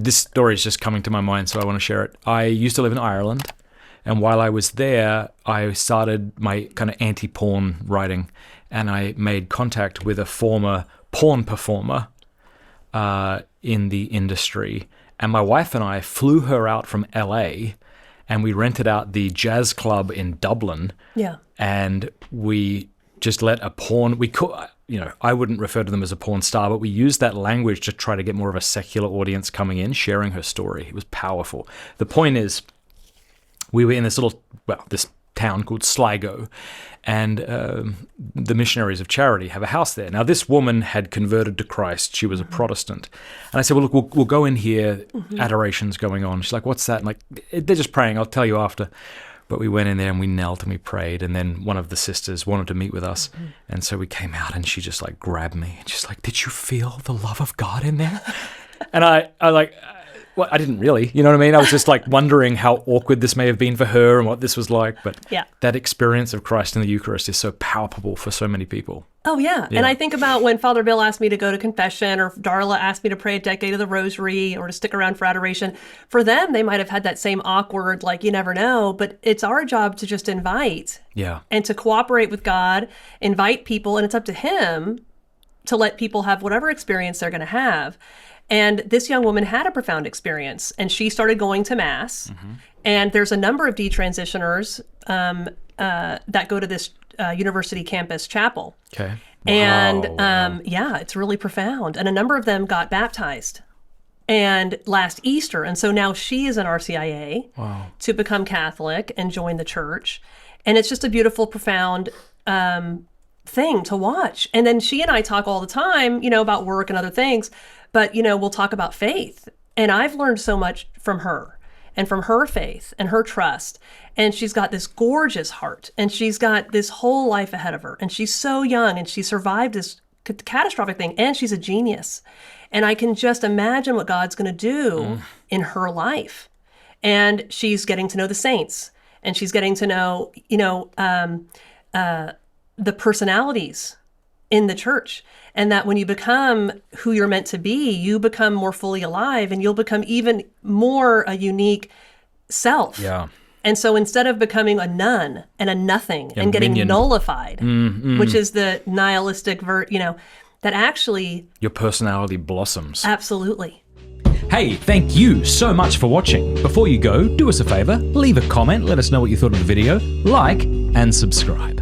This story is just coming to my mind, so I want to share it. I used to live in Ireland, and while I was there, I started my kind of anti-porn writing, and I made contact with a former porn performer in the industry. And my wife and I flew her out from LA, and we rented out the jazz club in Dublin. Yeah. And we just let a porn, I wouldn't refer to them as a porn star, but we used that language to try to get more of a secular audience coming in, sharing her story. It was powerful. The point is, we were in this this town called Sligo, and the Missionaries of Charity have a house there. Now, this woman had converted to Christ. She was a Protestant. And I said, well, look, we'll go in here. Adoration's going on. She's like, what's that? I'm like, they're just praying. I'll tell you after. But we went in there and we knelt and we prayed. And then one of the sisters wanted to meet with us. And so we came out and she just like grabbed me. And she's like, did you feel the love of God in there? And I like... Well, I didn't really, you know what I mean? I was just like wondering how awkward this may have been for her and what this was like. But that experience of Christ in the Eucharist is so palpable for so many people. Oh, yeah. And I think about when Father Bill asked me to go to confession, or Darla asked me to pray a decade of the rosary, or to stick around for adoration. For them, they might have had that same awkward, like, you never know. But it's our job to just invite and to cooperate with God, invite people. And it's up to him to let people have whatever experience they're going to have. And this young woman had a profound experience, and she started going to Mass. And there's a number of detransitioners that go to this university campus chapel. Okay. And it's really profound. And a number of them got baptized. And last Easter, and so now she is an RCIA to become Catholic and join the church. And it's just a beautiful, profound thing to watch. And then she and I talk all the time, about work and other things. But, we'll talk about faith. And I've learned so much from her and from her faith and her trust. And she's got this gorgeous heart. And she's got this whole life ahead of her. And she's so young, and she survived this catastrophic thing. And she's a genius. And I can just imagine what God's going to do in her life. And she's getting to know the saints. And she's getting to know, the personalities in the church. And that when you become who you're meant to be, you become more fully alive, and you'll become even more a unique self. Yeah. And so instead of becoming a nun and a nothing and getting nullified, which is the nihilistic, that actually... your personality blossoms. Absolutely. Hey, thank you so much for watching. Before you go, do us a favor, leave a comment, let us know what you thought of the video, like, and subscribe.